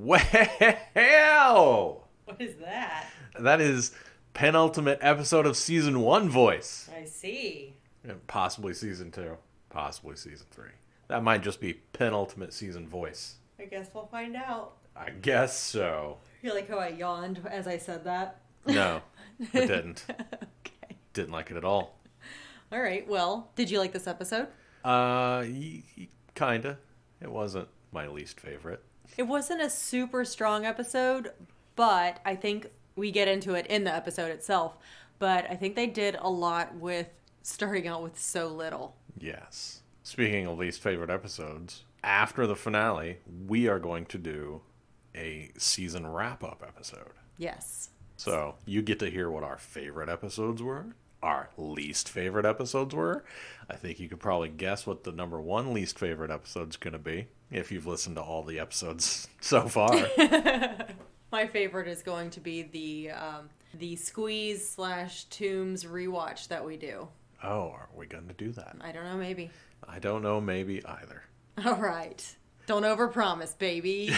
Well, What is that? that is penultimate episode of season 1 voice. I see. And possibly season 2, possibly season 3. That might just be penultimate season voice. I guess we'll find out. I guess so. You like how I yawned as I said that? No, I didn't. Okay. Didn't like it at all. All right. Well, did you like this episode? Kinda. It wasn't my least favorite. It wasn't a super strong episode, but I think we get into it in the episode itself. But I think they did a lot with starting out with so little. Yes. Speaking of least favorite episodes, after the finale, we are going to do a season wrap-up episode. Yes. So you get to hear what our favorite episodes were, our least favorite episodes were. I think you could probably guess what the number 1 least favorite episode's going to be, if you've listened to all the episodes so far. My favorite is going to be the Squeeze / Tombs rewatch that we do. Oh, are we going to do that? I don't know, maybe. I don't know, maybe either. All right. Don't overpromise, baby.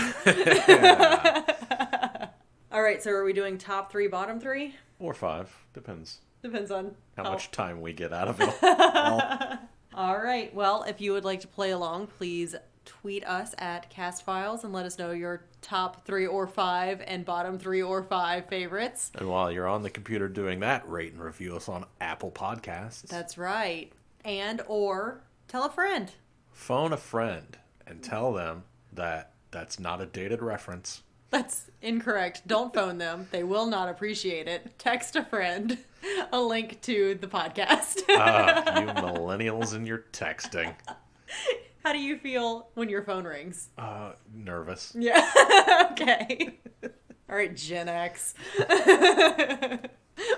All right, so are we doing top 3, bottom 3? Or 5, depends. Depends on How much time we get out of it all. All right. Well, if you would like to play along, please tweet us at CastFiles and let us know your top 3 or 5 and bottom 3 or 5 favorites. And while you're on the computer doing that, rate and review us on Apple Podcasts. That's right. And or tell a friend. Phone a friend and tell them that that's not a dated reference. That's incorrect. Don't phone them. They will not appreciate it. Text a friend a link to the podcast. You millennials and your texting. How do you feel when your phone rings? Nervous. Yeah. Okay. All right, Gen X.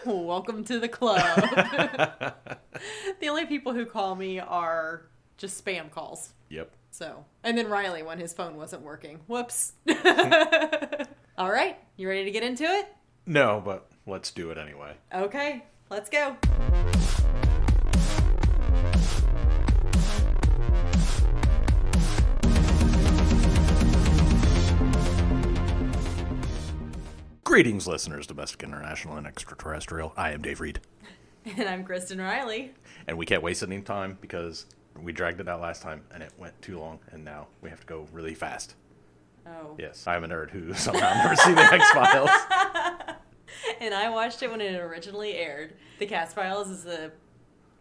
Welcome to the club. The only people who call me are just spam calls. Yep. So, and then Riley when his phone wasn't working. Whoops. All right, you ready to get into it? No, but let's do it anyway. Okay, let's go. Greetings, listeners, domestic, international, and extraterrestrial. I am Dave Reed. And I'm Kristen Riley. And we can't waste any time because we dragged it out last time and it went too long, and now we have to go really fast. Oh. Yes, I'm a nerd who somehow never seen the X-Files. And I watched it when it originally aired. The Cast Files is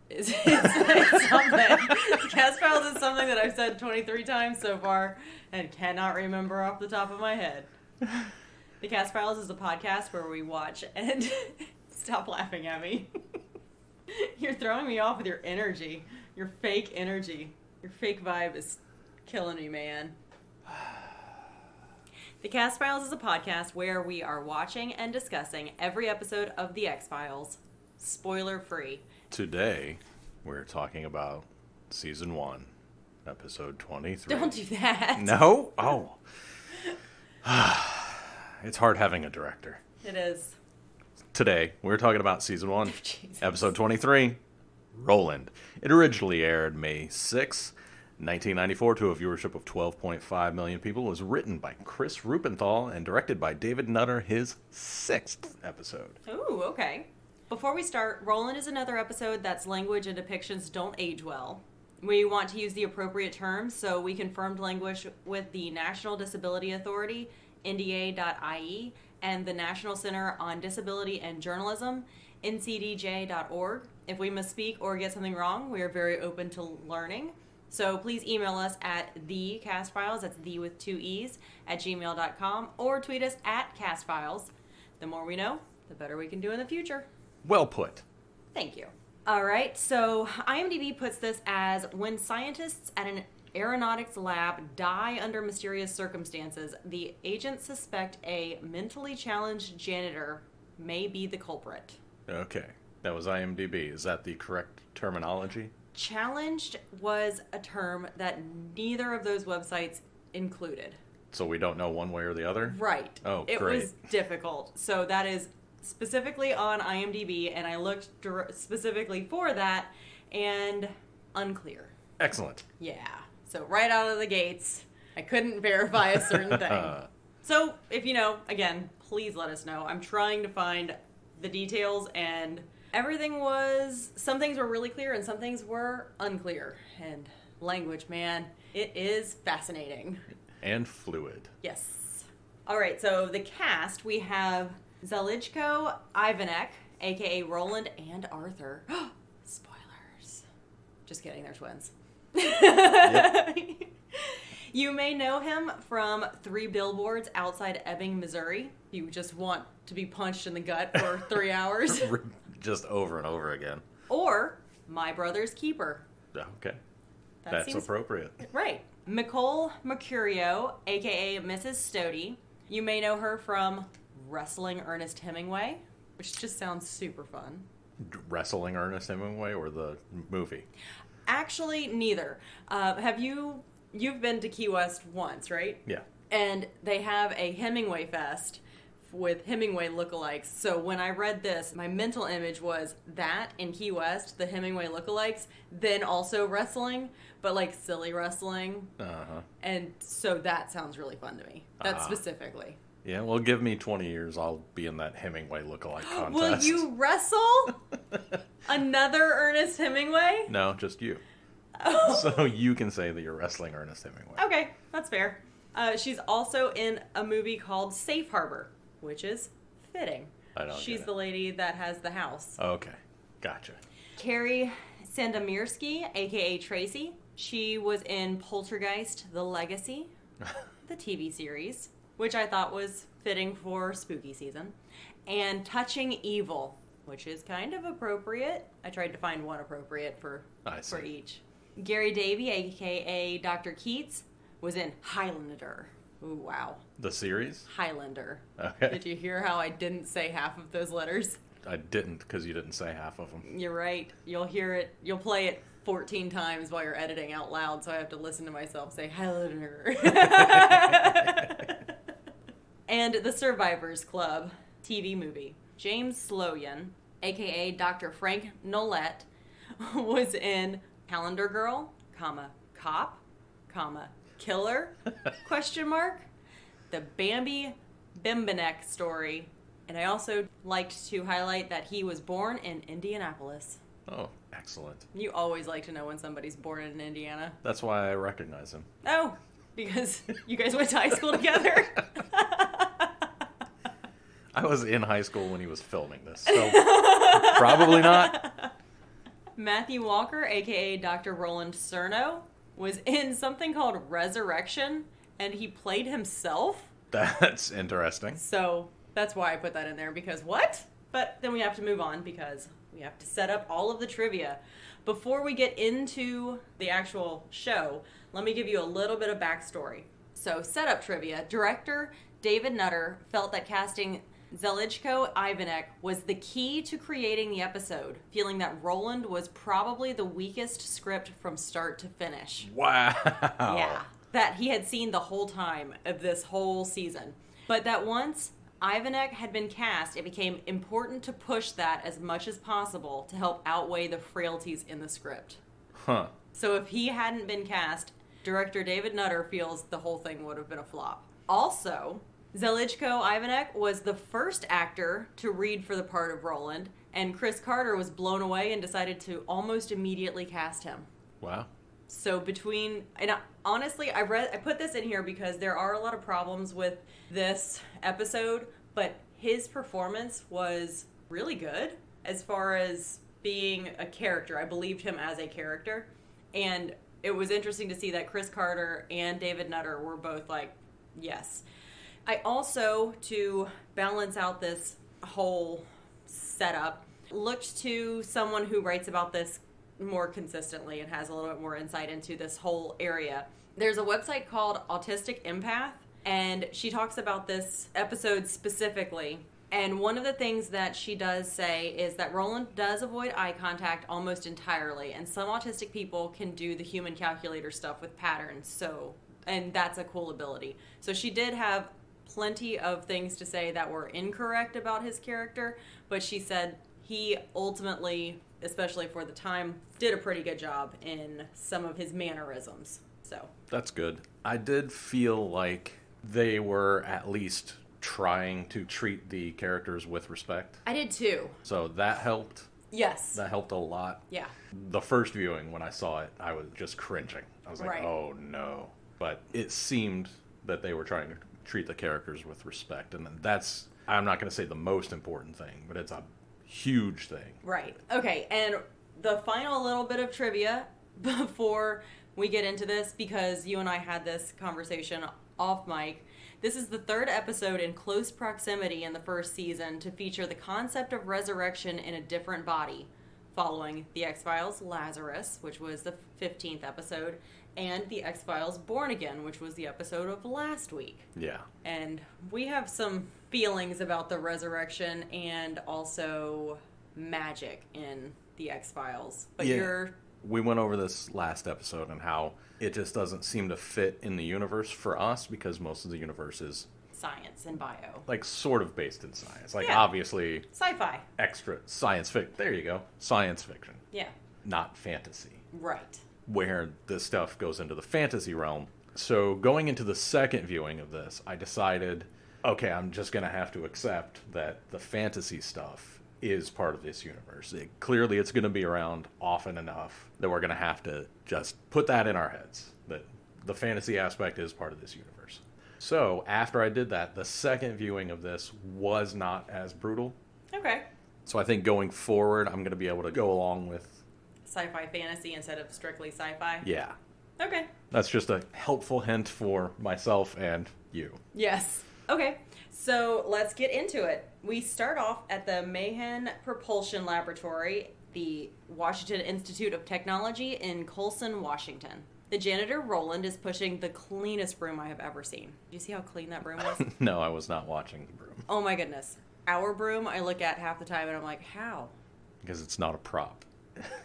it's something. The Cast Files is something that I've said 23 times so far and cannot remember off the top of my head. The Cast Files is a podcast where we watch and stop laughing at me. You're throwing me off with your energy. Your fake energy. Your fake vibe is killing me, man. The Cast Files is a podcast where we are watching and discussing every episode of The X-Files, spoiler-free. Today, we're talking about Season 1, Episode 23. Don't do that. No? Oh. It's hard having a director. It is. Today, we're talking about Season 1, Jesus. Episode 23, Roland. It originally aired May 6, 1994, to a viewership of 12.5 million people. It was written by Chris Rubenthal and directed by David Nutter, his 6th episode. Ooh, okay. Before we start, Roland is another episode that's language and depictions don't age well. We want to use the appropriate terms, so we confirmed language with the National Disability Authority, NDA.IE, and the National Center on Disability and Journalism, ncdj.org. If we misspeak or get something wrong, we are very open to learning. So please email us at thecastfiles, that's the with 2 E's, at gmail.com, or tweet us at castfiles. The more we know, the better we can do in the future. Well put. Thank you. All right, so IMDb puts this as when scientists at an aeronautics lab die under mysterious circumstances, the agents suspect a mentally challenged janitor may be the culprit. Okay. That was IMDb. Is that the correct terminology? Challenged was a term that neither of those websites included. So we don't know one way or the other? Right. Oh, it great. It was difficult. So that is specifically on IMDb, and I looked specifically for that, and unclear. Excellent. Yeah. So right out of the gates, I couldn't verify a certain thing. So, if you know, again, please let us know. I'm trying to find the details, and some things were really clear and some things were unclear. And language, man, it is fascinating. And fluid. Yes. All right, so the cast, we have Zelichko Ivanek, a.k.a. Roland and Arthur. Spoilers. Just kidding, they're twins. Yep. You may know him from 3 Billboards Outside Ebbing, Missouri. You just want to be punched in the gut for 3 hours. Just over and over again. Or My Brother's Keeper. Okay. That's appropriate. Right. Nicole Mercurio, a.k.a. Mrs. Stody. You may know her from Wrestling Ernest Hemingway, which just sounds super fun. Wrestling Ernest Hemingway or the movie? Actually, neither. You've been to Key West once, right? Yeah. And they have a Hemingway Fest with Hemingway lookalikes. So when I read this, my mental image was that in Key West, the Hemingway lookalikes, then also wrestling, but like silly wrestling. Uh-huh. And so that sounds really fun to me. That specifically. Yeah, well, give me 20 years, I'll be in that Hemingway lookalike contest. Will you wrestle another Ernest Hemingway? No, just you. Oh. So you can say that you're wrestling Ernest Hemingway. Okay, that's fair. She's also in a movie called Safe Harbor, which is fitting. She's the lady that has the house. Okay, gotcha. Carrie Sandomirsky, a.k.a. Tracy. She was in Poltergeist, The Legacy, the TV series, which I thought was fitting for spooky season. And Touching Evil, which is kind of appropriate. I tried to find one appropriate for each. Gary Daive, a.k.a. Dr. Keats, was in Highlander. Ooh, wow. The series? Highlander. Okay. Did you hear how I didn't say half of those letters? I didn't, because you didn't say half of them. You're right. You'll hear it. You'll play it 14 times while you're editing out loud, so I have to listen to myself say Highlander. And The Survivors Club TV movie. James Sloyan, a.k.a. Dr. Frank Nolette, was in Calendar Girl, Cop, Killer, ? The Bambi Bimbanek story. And I also liked to highlight that he was born in Indianapolis. Oh, excellent. You always like to know when somebody's born in Indiana. That's why I recognize him. Oh, because you guys went to high school together? I was in high school when he was filming this, so probably not. Matthew Walker, a.k.a. Dr. Roland Cerno, was in something called Resurrection, and he played himself. That's interesting. So that's why I put that in there, because what? But then we have to move on, because we have to set up all of the trivia. Before we get into the actual show, let me give you a little bit of backstory. So, setup trivia. Director David Nutter felt that casting Zelichko Ivanek was the key to creating the episode, feeling that Roland was probably the weakest script from start to finish. Wow. Yeah. That he had seen the whole time of this whole season. But that once Ivanek had been cast, it became important to push that as much as possible to help outweigh the frailties in the script. Huh. So if he hadn't been cast, director David Nutter feels the whole thing would have been a flop. Also, Zelichko Ivanek was the first actor to read for the part of Roland, and Chris Carter was blown away and decided to almost immediately cast him. Wow. So honestly, I put this in here because there are a lot of problems with this episode, but his performance was really good as far as being a character. I believed him as a character, and it was interesting to see that Chris Carter and David Nutter were both like, yes. I also, to balance out this whole setup, looked to someone who writes about this more consistently and has a little bit more insight into this whole area. There's a website called Autistic Empath, and she talks about this episode specifically. And one of the things that she does say is that Roland does avoid eye contact almost entirely, and some autistic people can do the human calculator stuff with patterns, and that's a cool ability. So she did have plenty of things to say that were incorrect about his character, but she said he ultimately, especially for the time, did a pretty good job in some of his mannerisms. So that's good. I did feel like they were at least trying to treat the characters with respect. I did too. So that helped. Yes. That helped a lot. Yeah. The first viewing, when I saw it, I was just cringing. I was like, Right. oh no. But it seemed that they were trying to treat the characters with respect. And that's, I'm not going to say the most important thing, but it's a huge thing. Right. Okay, and the final little bit of trivia before we get into this, because you and I had this conversation off mic. This is the third episode in close proximity in the first season to feature the concept of resurrection in a different body, following The X-Files Lazarus, which was the 15th episode, and The X-Files Born Again, which was the episode of last week. Yeah. And we have some feelings about the resurrection and also magic in The X-Files. But Yeah. We went over this last episode and how it just doesn't seem to fit in the universe for us because most of the universe is science and bio. like sort of based in science. Like Yeah. obviously Sci-fi. extra science fiction. There you go. Science fiction. Yeah. Not fantasy. Right. Where this stuff goes into the fantasy realm. So going into the second viewing of this, I decided, okay, I'm just going to have to accept that the fantasy stuff is part of this universe. Clearly, it's going to be around often enough that we're going to have to just put that in our heads, that the fantasy aspect is part of this universe. So after I did that, the second viewing of this was not as brutal. Okay. So I think going forward, I'm going to be able to go along with... Sci-fi fantasy instead of strictly sci-fi? Yeah. Okay. That's just a helpful hint for myself and you. Yes. Okay. So let's get into it. We start off at the Mahan Propulsion Laboratory, the Washington Institute of Technology in Colson, Washington. The janitor, Roland, is pushing the cleanest broom I have ever seen. Do you see how clean that broom was? No, I was not watching the broom. Oh my goodness. Our broom, I look at half the time and I'm like, how? Because it's not a prop.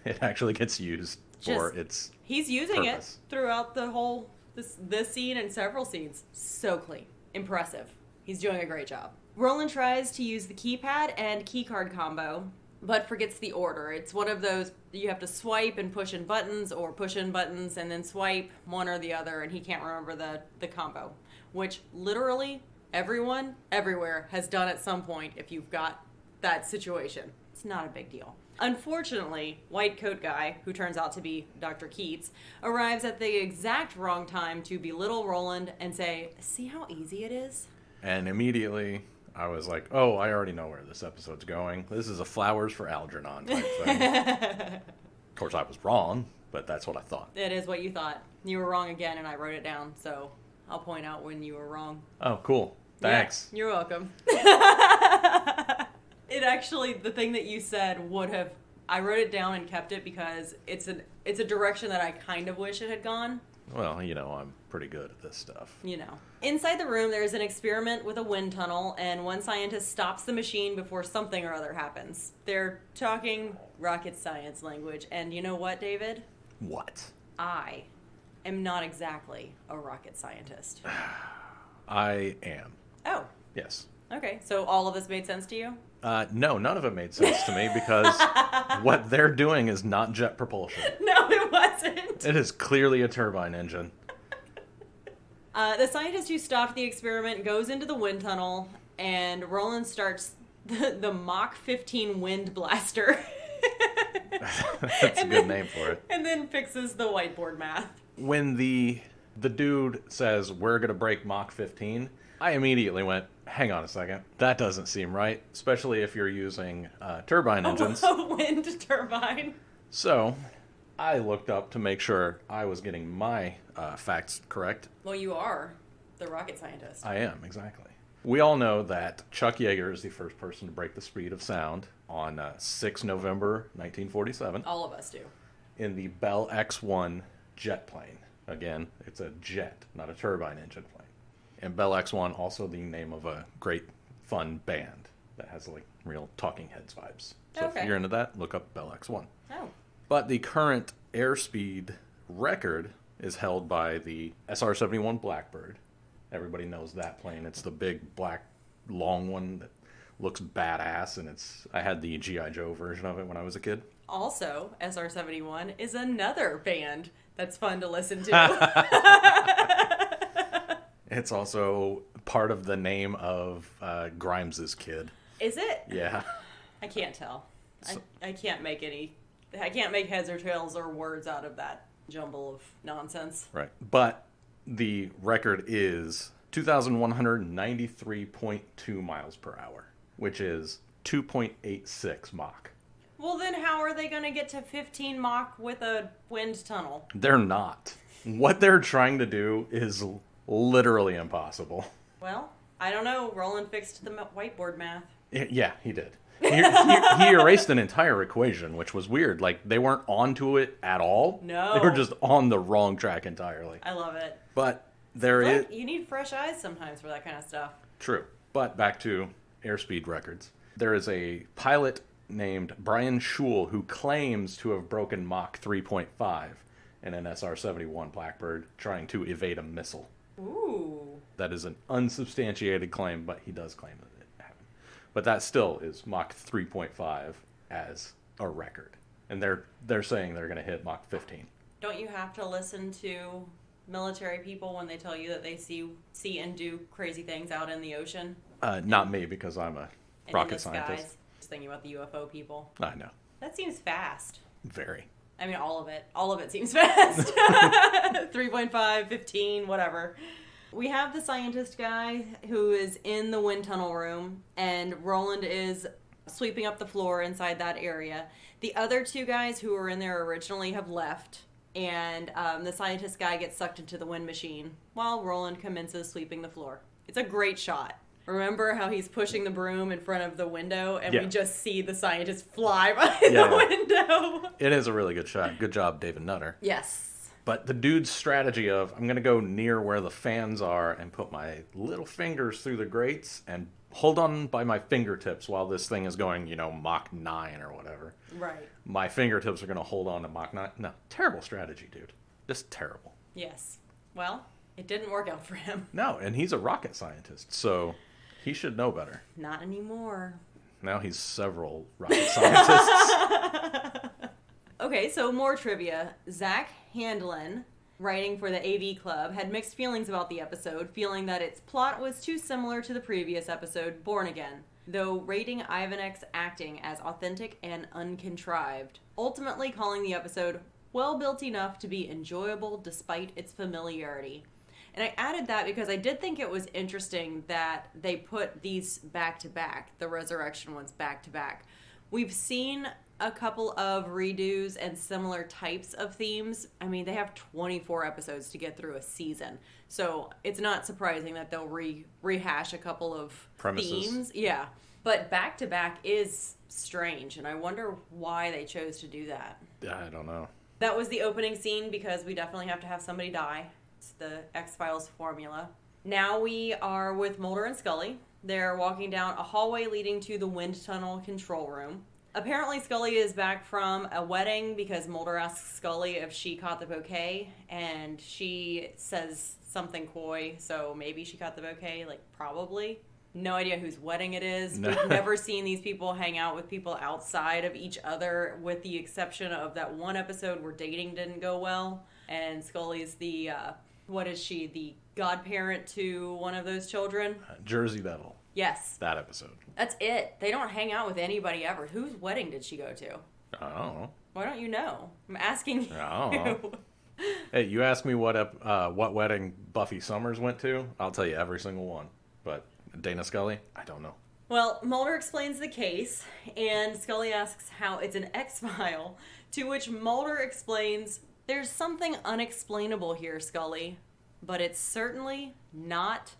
It actually gets used for its He's using purpose. it throughout the whole, this scene and several scenes. So clean. Impressive. He's doing a great job. Roland tries to use the keypad and keycard combo, but forgets the order. It's one of those, you have to swipe and push in buttons, or push in buttons and then swipe one or the other, and he can't remember the combo. Which literally everyone, everywhere, has done at some point if you've got that situation. It's not a big deal. Unfortunately, white coat guy, who turns out to be Dr. Keats, arrives at the exact wrong time to belittle Roland and say, see how easy it is? And immediately, I was like, oh, I already know where this episode's going. This is a Flowers for Algernon type thing. Of course, I was wrong, but that's what I thought. It is what you thought. You were wrong again, and I wrote it down, so I'll point out when you were wrong. Oh, cool. Thanks. Yeah, you're welcome. It actually, the thing that you said would have, I wrote it down and kept it because it's a direction that I kind of wish it had gone. Well, you know, I'm pretty good at this stuff. You know. Inside the room, there's an experiment with a wind tunnel, and one scientist stops the machine before something or other happens. They're talking rocket science language, and you know what, David? What? I am not exactly a rocket scientist. I am. Oh. Yes. Okay, so all of this made sense to you? No, none of it made sense to me because what they're doing is not jet propulsion. No, it wasn't. It is clearly a turbine engine. The scientist who stopped the experiment goes into the wind tunnel, and Roland starts the Mach 15 wind blaster. That's a good name for it. And then fixes the whiteboard math. When the dude says, we're going to break Mach 15, I immediately went, hang on a second. That doesn't seem right, especially if you're using turbine engines. A wind turbine. So I looked up to make sure I was getting my facts correct. Well, you are the rocket scientist. I am, exactly. We all know that Chuck Yeager is the first person to break the speed of sound on 6 November 1947. All of us do. In the Bell X-1 jet plane. Again, it's a jet, not a turbine engine plane. And Bell X-1, also the name of a great, fun band that has like real Talking Heads vibes. So Okay. if you're into that, look up Bell X-1. Oh. But the current airspeed record is held by the SR-71 Blackbird. Everybody knows that plane. It's the big, black, long one that looks badass, and I had the G.I. Joe version of it when I was a kid. Also, SR-71 is another band that's fun to listen to. It's also part of the name of Grimes's kid. Is it? Yeah. I can't tell. I can't make heads or tails or words out of that jumble of nonsense. Right. But the record is 2,193.2 miles per hour, which is 2.86 Mach. Well, then how are they going to get to 15 Mach with a wind tunnel? They're not. What they're trying to do is literally impossible. Well, I don't know. Roland fixed the whiteboard math. Yeah, he did. He erased an entire equation, which was weird. Like, they weren't onto it at all. No. They were just on the wrong track entirely. I love it. But there is... You need fresh eyes sometimes for that kind of stuff. True. But back to airspeed records. There is a pilot named Brian Schul who claims to have broken Mach 3.5 in an SR-71 Blackbird trying to evade a missile. Ooh. That is an unsubstantiated claim, but he does claim that it happened. But that still is Mach 3.5 as a record. And they're saying they're going to hit Mach 15. Don't you have to listen to military people when they tell you that they see and do crazy things out in the ocean? Not me, because I'm a rocket scientist. Just thinking about the UFO people. I know. That seems fast. Very. I mean, all of it seems fast. 3.5, 15, whatever. We have the scientist guy who is in the wind tunnel room, and Roland is sweeping up the floor inside that area. The other two guys who were in there originally have left, and the scientist guy gets sucked into the wind machine while Roland commences sweeping the floor. It's a great shot. Remember how he's pushing the broom in front of the window, and we just see the scientist fly by the window? It is a really good shot. Good job, David Nutter. Yes. But the dude's strategy of, I'm going to go near where the fans are and put my little fingers through the grates and hold on by my fingertips while this thing is going, Mach 9 or whatever. Right. My fingertips are going to hold on to Mach 9. No, terrible strategy, dude. Just terrible. Yes. Well, it didn't work out for him. No, and he's a rocket scientist, so he should know better. Not anymore. Now he's several rocket scientists. Okay, so more trivia. Zach Handlen, writing for the AV Club, had mixed feelings about the episode, feeling that its plot was too similar to the previous episode, Born Again, though rating Ivanek's acting as authentic and uncontrived, ultimately calling the episode well-built enough to be enjoyable despite its familiarity. And I added that because I did think it was interesting that they put these back-to-back, the Resurrection ones back-to-back. We've seen a couple of redos and similar types of themes. I mean, they have 24 episodes to get through a season. So it's not surprising that they'll rehash a couple of premises. Themes. Yeah. But back-to-back is strange, and I wonder why they chose to do that. I don't know. That was the opening scene because we definitely have to have somebody die. It's the X-Files formula. Now we are with Mulder and Scully. They're walking down a hallway leading to the wind tunnel control room. Apparently Scully is back from a wedding because Mulder asks Scully if she caught the bouquet, and she says something coy, so maybe she caught the bouquet, probably. No idea whose wedding it is. No. We've never seen these people hang out with people outside of each other, with the exception of that one episode where dating didn't go well, and Scully's the, what is she, the godparent to one of those children? Jersey Devil. Yes. That episode. That's it. They don't hang out with anybody ever. Whose wedding did she go to? I don't know. Why don't you know? I'm asking you. I don't know. Hey, you asked me what wedding Buffy Summers went to, I'll tell you every single one. But Dana Scully, I don't know. Well, Mulder explains the case, and Scully asks how it's an X-file, to which Mulder explains, "There's something unexplainable here, Scully, but it's certainly not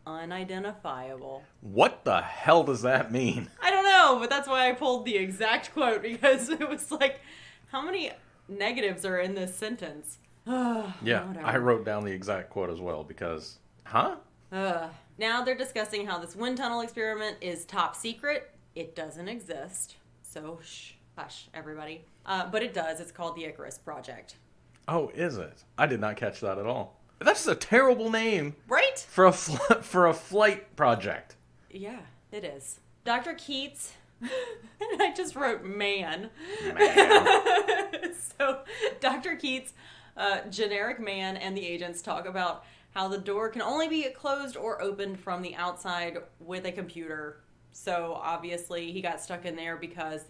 unidentifiable." What the hell does that mean? I don't know, but that's why I pulled the exact quote, because it was like, how many negatives are in this sentence? Yeah, whatever. I wrote down the exact quote as well, because, Now they're discussing how this wind tunnel experiment is top secret. It doesn't exist. So, hush, everybody. But it does. It's called the Icarus Project. Oh, is it? I did not catch that at all. That's a terrible name. Right? For a flight project. Yeah, it is. Dr. Keats, and I just wrote man. So, Dr. Keats, generic man, and the agents talk about how the door can only be closed or opened from the outside with a computer. So obviously he got stuck in there because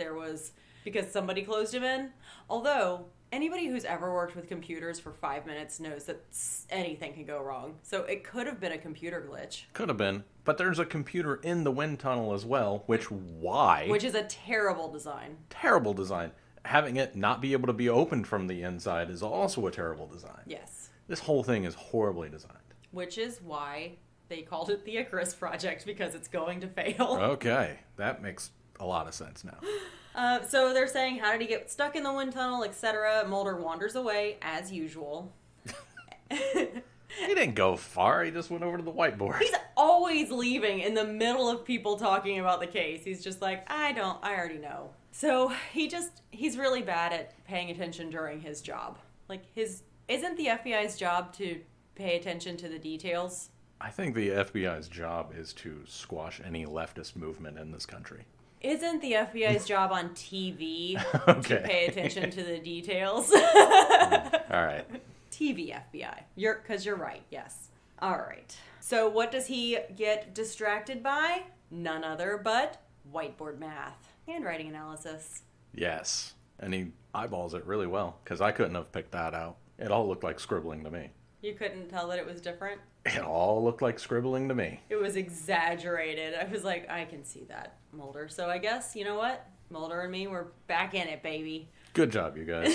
somebody closed him in. Although anybody who's ever worked with computers for 5 minutes knows that anything can go wrong. So it could have been a computer glitch. Could have been. But there's a computer in the wind tunnel as well, which is a terrible design. Terrible design. Having it not be able to be opened from the inside is also a terrible design. Yes. This whole thing is horribly designed. Which is why they called it the Icarus Project, because it's going to fail. Okay. That makes a lot of sense now. So they're saying, how did he get stuck in the wind tunnel, etc. Mulder wanders away, as usual. He didn't go far. He just went over to the whiteboard. He's always leaving in the middle of people talking about the case. He's just like, I already know. So he's really bad at paying attention during his job. Isn't the FBI's job to pay attention to the details? I think the FBI's job is to squash any leftist movement in this country. Isn't the FBI's job on TV Okay. to pay attention to the details? All right. TV FBI. Because you're right, yes. All right. So what does he get distracted by? None other but whiteboard math. Handwriting analysis. Yes. And he eyeballs it really well, because I couldn't have picked that out. It all looked like scribbling to me. You couldn't tell that it was different? It all looked like scribbling to me. It was exaggerated. I was like, I can see that, Mulder. So I guess, you know what? Mulder and me, we're back in it, baby. Good job, you guys.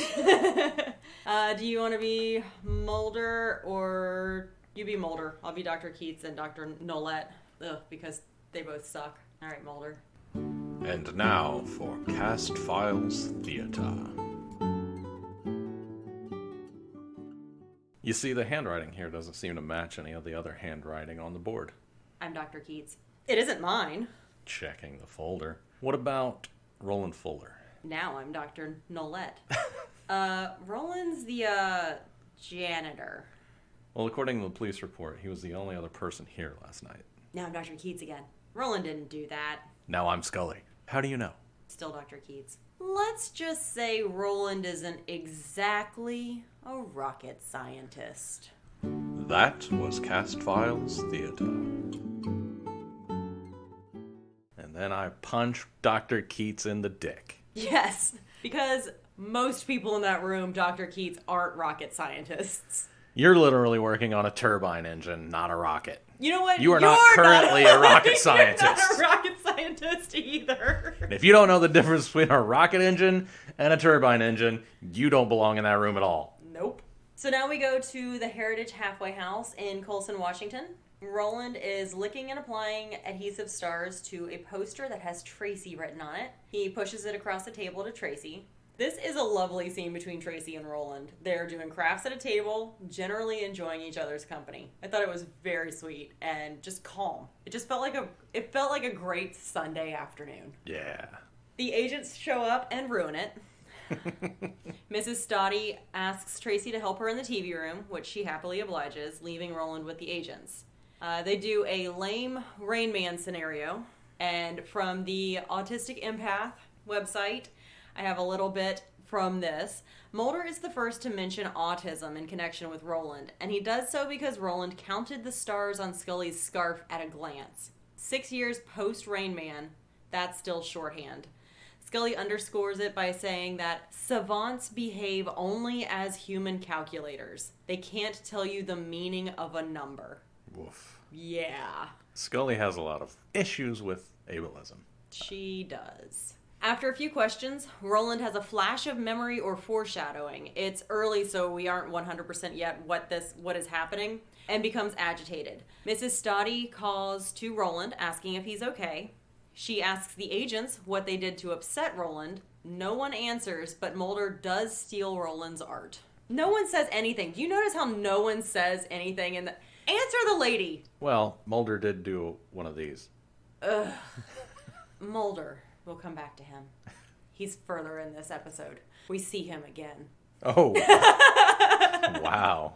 Do you want to be Mulder or you be Mulder? I'll be Dr. Keats and Dr. Nolette. Because they both suck. All right, Mulder. And now for Cast Files Theater. You see, the handwriting here doesn't seem to match any of the other handwriting on the board. I'm Dr. Keats. It isn't mine. Checking the folder. What about Roland Fuller? Now I'm Dr. Nolette. Roland's the, janitor. Well, according to the police report, he was the only other person here last night. Now I'm Dr. Keats again. Roland didn't do that. Now I'm Scully. How do you know? Still Dr. Keats. Let's just say Roland isn't exactly a rocket scientist. That was Cast Files Theater. And then I punched Dr. Keats in the dick. Yes, because most people in that room, Dr. Keats, aren't rocket scientists. You're literally working on a turbine engine, not a rocket. You know what? You are not currently a rocket scientist. You're not a rocket scientist either. And if you don't know the difference between a rocket engine and a turbine engine, you don't belong in that room at all. Nope. So now we go to the Heritage Halfway House in Colson, Washington. Roland is licking and applying adhesive stars to a poster that has Tracy written on it. He pushes it across the table to Tracy. This is a lovely scene between Tracy and Roland. They're doing crafts at a table, generally enjoying each other's company. I thought it was very sweet and just calm. It just felt like a great Sunday afternoon. Yeah. The agents show up and ruin it. Mrs. Stoddy asks Tracy to help her in the TV room, which she happily obliges, leaving Roland with the agents. They do a lame Rain Man scenario, and from the Autistic Empath website, I have a little bit from this. Mulder is the first to mention autism in connection with Roland, and he does so because Roland counted the stars on Scully's scarf at a glance. 6 years post Rain Man, that's still shorthand. Scully underscores it by saying that savants behave only as human calculators. They can't tell you the meaning of a number. Woof. Yeah. Scully has a lot of issues with ableism. She does. After a few questions, Roland has a flash of memory or foreshadowing. It's early, so we aren't 100% yet what is happening, and becomes agitated. Mrs. Stoddy calls to Roland, asking if he's okay. She asks the agents what they did to upset Roland. No one answers, but Mulder does steal Roland's art. No one says anything. Do you notice how no one says anything? Answer the lady. Well, Mulder did do one of these. Ugh. Mulder. We'll come back to him. He's further in this episode. We see him again. Oh. Wow.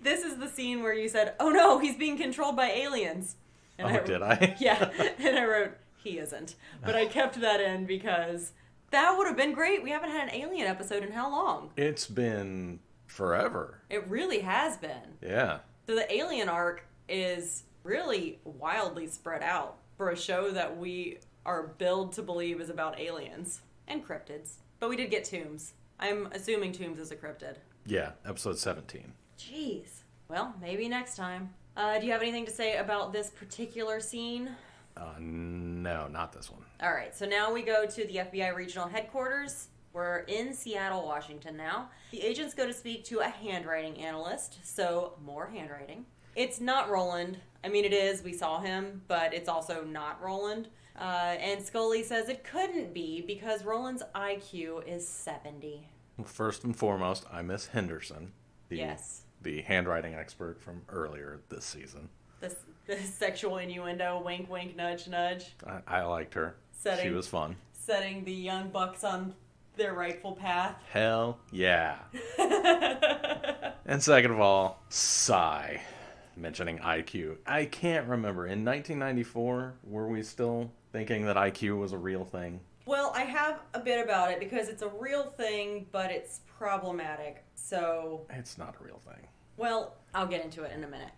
This is the scene where you said, oh no, he's being controlled by aliens. And did I? Yeah. And I wrote, he isn't. But I kept that in because that would have been great. We haven't had an alien episode in how long? It's been forever. It really has been. Yeah. So the alien arc is really wildly spread out for a show that we are billed to believe is about aliens and cryptids. But we did get tombs. I'm assuming tombs is a cryptid. Yeah, episode 17. Jeez. Well, maybe next time. Do you have anything to say about this particular scene? No, not this one. All right, so now we go to the FBI regional headquarters. We're in Seattle, Washington now. The agents go to speak to a handwriting analyst, so more handwriting. It's not Roland. I mean, it is. We saw him, but it's also not Roland. And Scully says it couldn't be because Roland's IQ is 70. First and foremost, I miss Henderson. Yes. The handwriting expert from earlier this season. The sexual innuendo, wink, wink, nudge, nudge. I liked her. She was fun. Setting the young bucks on their rightful path. Hell yeah. And second of all, sigh. Mentioning IQ. I can't remember. In 1994, were we still thinking that IQ was a real thing? Well, I have a bit about it because it's a real thing, but it's problematic. So... It's not a real thing. Well, I'll get into it in a minute.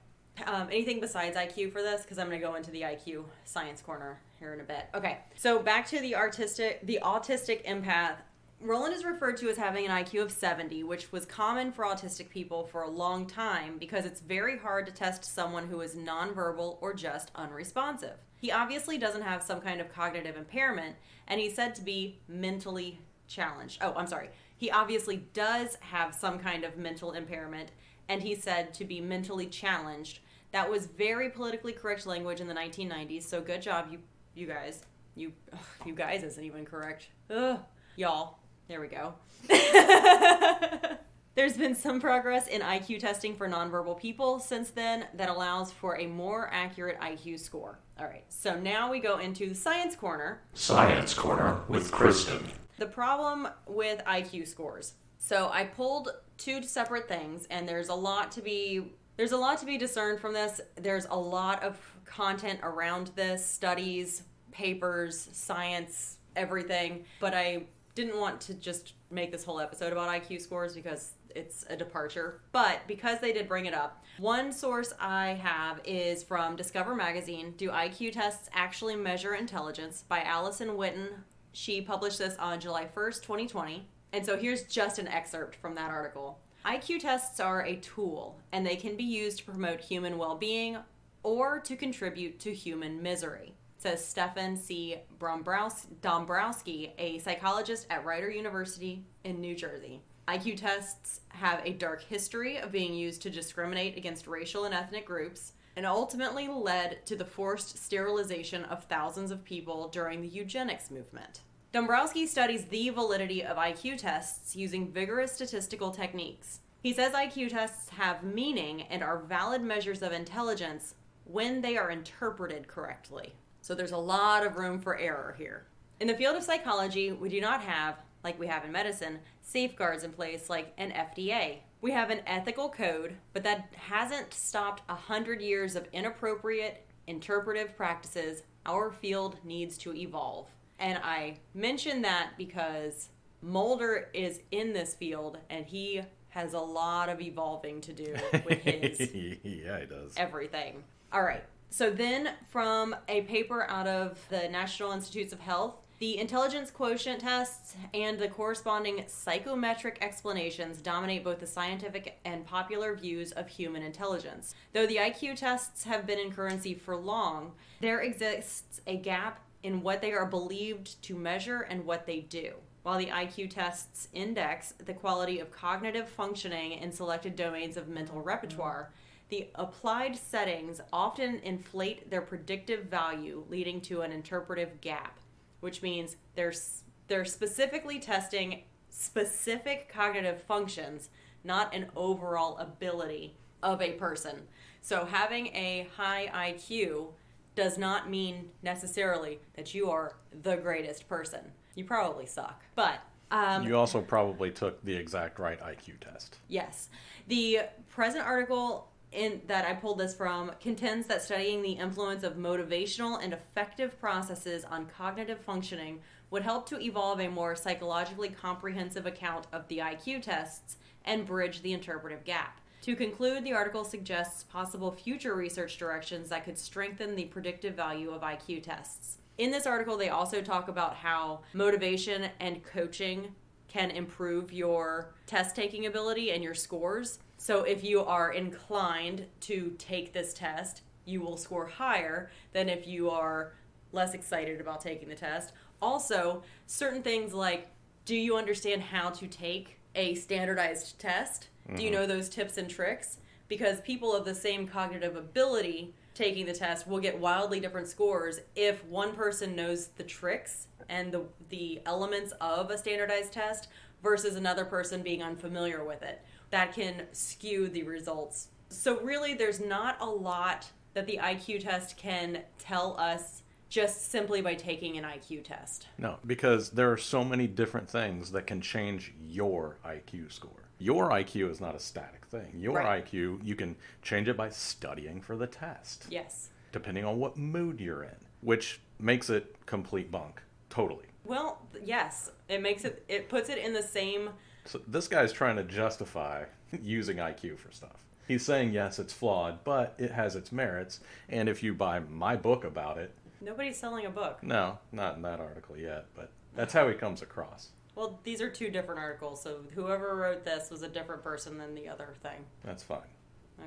Anything besides IQ for this? Because I'm going to go into the IQ science corner here in a bit. Okay, so back to the autistic empath. Roland is referred to as having an IQ of 70, which was common for autistic people for a long time because it's very hard to test someone who is nonverbal or just unresponsive. He obviously doesn't have some kind of cognitive impairment, and he's said to be mentally challenged. Oh, I'm sorry. He obviously does have some kind of mental impairment, and he's said to be mentally challenged. That was very politically correct language in the 1990s, so good job, you guys. You guys isn't even correct. Ugh. Y'all. There we go. There's been some progress in IQ testing for nonverbal people since then that allows for a more accurate IQ score. All right, so now we go into Science Corner. Science Corner with Kristen. The problem with IQ scores. So I pulled two separate things, and there's a lot to be discerned from this. There's a lot of content around this, studies, papers, science, everything. But I didn't want to just make this whole episode about IQ scores because it's a departure. But because they did bring it up, one source I have is from Discover Magazine, Do IQ Tests Actually Measure Intelligence? By Allison Witten. She published this on July 1st, 2020. And so here's just an excerpt from that article. IQ tests are a tool, and they can be used to promote human well-being or to contribute to human misery, says Stefan C. Dombrowski, a psychologist at Rider University in New Jersey. IQ tests have a dark history of being used to discriminate against racial and ethnic groups, and ultimately led to the forced sterilization of thousands of people during the eugenics movement. Dombrowski studies the validity of IQ tests using vigorous statistical techniques. He says IQ tests have meaning and are valid measures of intelligence when they are interpreted correctly. So there's a lot of room for error here. In the field of psychology, we do not have, like we have in medicine, safeguards in place like an FDA. We have an ethical code, but that hasn't stopped 100 years of inappropriate interpretive practices. Our field needs to evolve. And I mention that because Mulder is in this field, and he has a lot of evolving to do with his yeah, he does. Everything. All right. So then from a paper out of the National Institutes of Health, the intelligence quotient tests and the corresponding psychometric explanations dominate both the scientific and popular views of human intelligence. Though the IQ tests have been in currency for long, there exists a gap in what they are believed to measure and what they do. While the IQ tests index the quality of cognitive functioning in selected domains of mental repertoire, the applied settings often inflate their predictive value, leading to an interpretive gap, which means they're specifically testing specific cognitive functions, not an overall ability of a person. So having a high IQ does not mean necessarily that you are the greatest person. You probably suck. But you also probably took the exact right IQ test. Yes. The present article that I pulled this from contends that studying the influence of motivational and affective processes on cognitive functioning would help to evolve a more psychologically comprehensive account of the IQ tests and bridge the interpretive gap. To conclude, the article suggests possible future research directions that could strengthen the predictive value of IQ tests. In this article, they also talk about how motivation and coaching can improve your test-taking ability and your scores. So if you are inclined to take this test, you will score higher than if you are less excited about taking the test. Also, certain things like, do you understand how to take a standardized test? Do you know those tips and tricks? Because people of the same cognitive ability taking the test will get wildly different scores if one person knows the tricks and the elements of a standardized test versus another person being unfamiliar with it. That can skew the results. So really, there's not a lot that the IQ test can tell us just simply by taking an IQ test. No, because there are so many different things that can change your IQ score. Your IQ is not a static thing. Your Right. IQ, you can change it by studying for the test. Yes. Depending on what mood you're in, which makes it complete bunk. Totally. Well, yes. It puts it in the same... So this guy's trying to justify using IQ for stuff. He's saying, yes, it's flawed, but it has its merits. And if you buy my book about it... Nobody's selling a book. No, not in that article yet, but that's how he comes across. Well, these are two different articles, so whoever wrote this was a different person than the other thing. That's fine.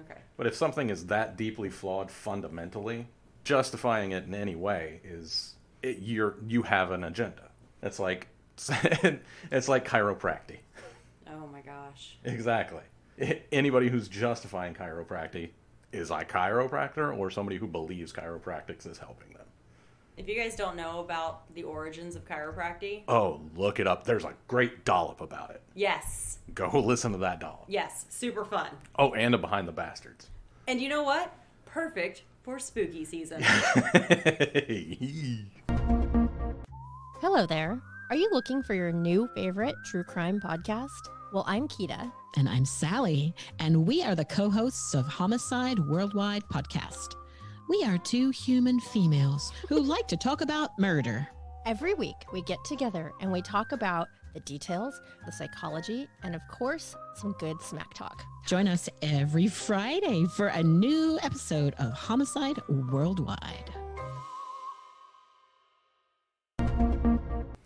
Okay. But if something is that deeply flawed fundamentally, justifying it in any way you have an agenda. It's like chiropractic. Oh my gosh. Exactly. Anybody who's justifying chiropractic is a chiropractor or somebody who believes chiropractics is helping them. If you guys don't know about the origins of chiropractic, Oh, look it up. There's a great dollop about it. yes. Go listen to that dollop. Yes. Super fun. Oh, and a Behind the Bastards. And you know what? Perfect for spooky season. Hello there. Are you looking for your new favorite true crime podcast? Well, I'm Kita. And I'm Sally, and we are the co-hosts of Homicide Worldwide podcast. We are two human females who like to talk about murder. Every week, we get together and we talk about the details, the psychology, and of course, some good smack talk. Join us every Friday for a new episode of Homicide Worldwide.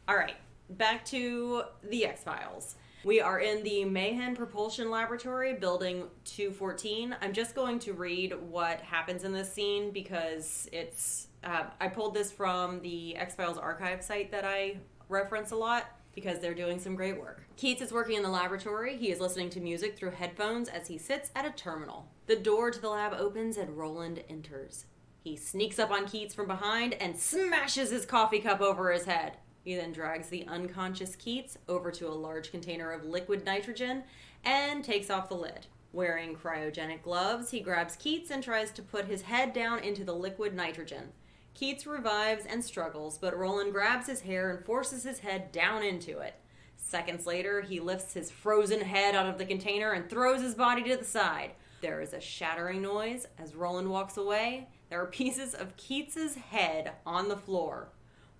All right. Back to the X-Files. We are in the Mayhem Propulsion Laboratory, building 214. I'm just going to read what happens in this scene because it's... I pulled this from the X-Files archive site that I reference a lot because they're doing some great work. Keats is working in the laboratory. He is listening to music through headphones as he sits at a terminal. The door to the lab opens and Roland enters. He sneaks up on Keats from behind and smashes his coffee cup over his head. He then drags the unconscious Keats over to a large container of liquid nitrogen and takes off the lid. Wearing cryogenic gloves, he grabs Keats and tries to put his head down into the liquid nitrogen. Keats revives and struggles, but Roland grabs his hair and forces his head down into it. Seconds later, he lifts his frozen head out of the container and throws his body to the side. There is a shattering noise. As Roland walks away, there are pieces of Keats's head on the floor.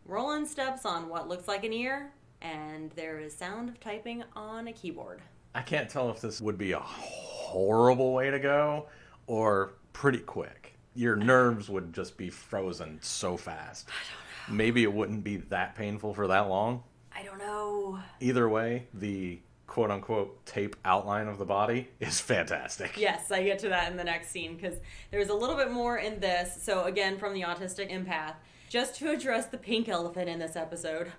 Roland steps on what looks like an ear, and there is sound of typing on a keyboard. I can't tell if this would be a horrible way to go or pretty quick. Your nerves would just be frozen so fast. I don't know. Maybe it wouldn't be that painful for that long. I don't know. Either way, the quote-unquote tape outline of the body is fantastic. Yes, I get to that in the next scene because there's a little bit more in this. So again, from the autistic empath, just to address the pink elephant in this episode.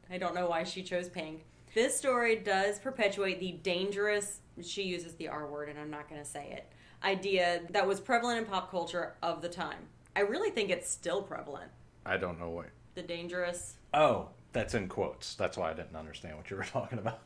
I don't know why she chose pink. This story does perpetuate the dangerous, she uses the R word and I'm not going to say it, idea that was prevalent in pop culture of the time. I really think it's still prevalent. I don't know what. The dangerous. Oh, that's in quotes. That's why I didn't understand what you were talking about.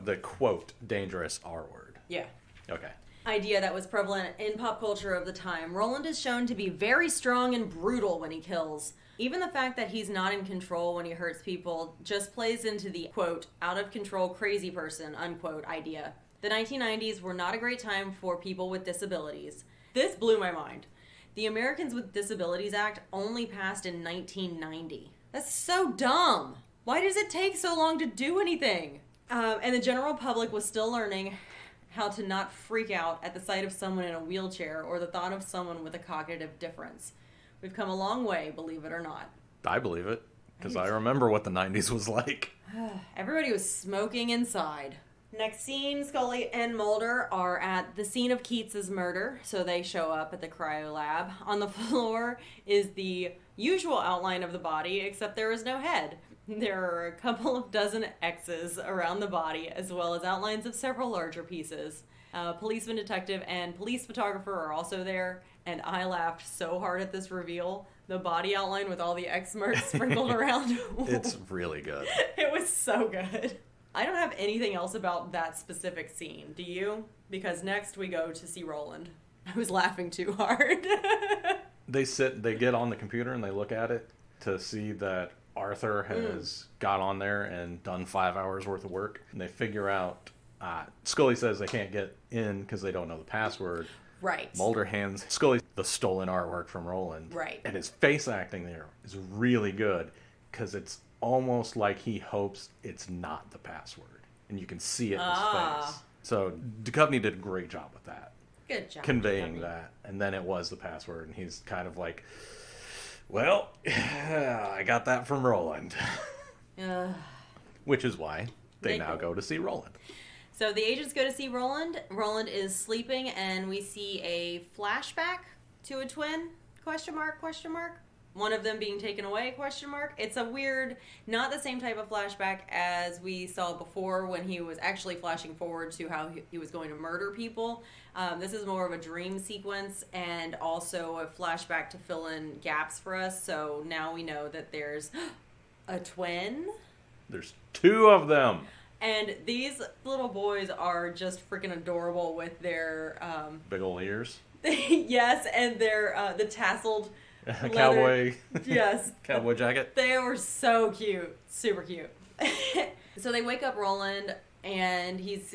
The quote, dangerous R word. Yeah. Okay. Idea that was prevalent in pop culture of the time. Roland is shown to be very strong and brutal when he kills. Even the fact that he's not in control when he hurts people just plays into the, quote, out of control crazy person, unquote, idea. The 1990s were not a great time for people with disabilities. This blew my mind. The Americans with Disabilities Act only passed in 1990. That's so dumb. Why does it take so long to do anything? And the general public was still learning how to not freak out at the sight of someone in a wheelchair or the thought of someone with a cognitive difference. We've come a long way, believe it or not. I believe it, because I remember what the 90s was like. Everybody was smoking inside. Next scene, Scully and Mulder are at the scene of Keats's murder, so they show up at the cryo lab. On the floor is the usual outline of the body, except there is no head. There are a couple of dozen X's around the body, as well as outlines of several larger pieces. Policeman detective and police photographer are also there, and I laughed so hard at this reveal. The body outline with all the X marks sprinkled around. It's really good. It was so good. I don't have anything else about that specific scene. Do you? Because next we go to see Roland. I was laughing too hard. They get on the computer and they look at it to see that Arthur has got on there and done 5 hours worth of work. And they figure out, Scully says they can't get in because they don't know the password. Right. Mulder hands Scully the stolen artwork from Roland. Right. And his face acting there is really good because it's almost like he hopes it's not the password. And you can see it in his face. So Duchovny did a great job with that. Good job. Conveying that. And then it was the password. And he's kind of like, well, I got that from Roland. Which is why they now go to see Roland. So the agents go to see Roland. Roland is sleeping, and we see a flashback to a twin, question mark. One of them being taken away, question mark. It's a weird, not the same type of flashback as we saw before when he was actually flashing forward to how he was going to murder people. This is more of a dream sequence and also a flashback to fill in gaps for us. So now we know that there's a twin. There's 2 of them. And these little boys are just freaking adorable with their... big old ears. Yes, and their the tasseled... Cowboy. Yes. Cowboy jacket. They were so cute. Super cute. So they wake up Roland, and he's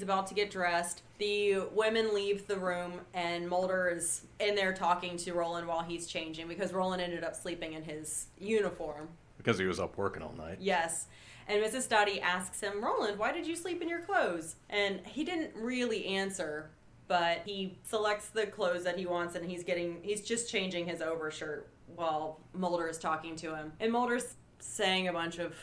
about to get dressed. The women leave the room, and Mulder is in there talking to Roland while he's changing, because Roland ended up sleeping in his uniform. Because he was up working all night. Yes. And Mrs. Dottie asks him, Roland, why did you sleep in your clothes? And he didn't really answer, but he selects the clothes that he wants, and he's just changing his overshirt while Mulder is talking to him. And Mulder's saying a bunch of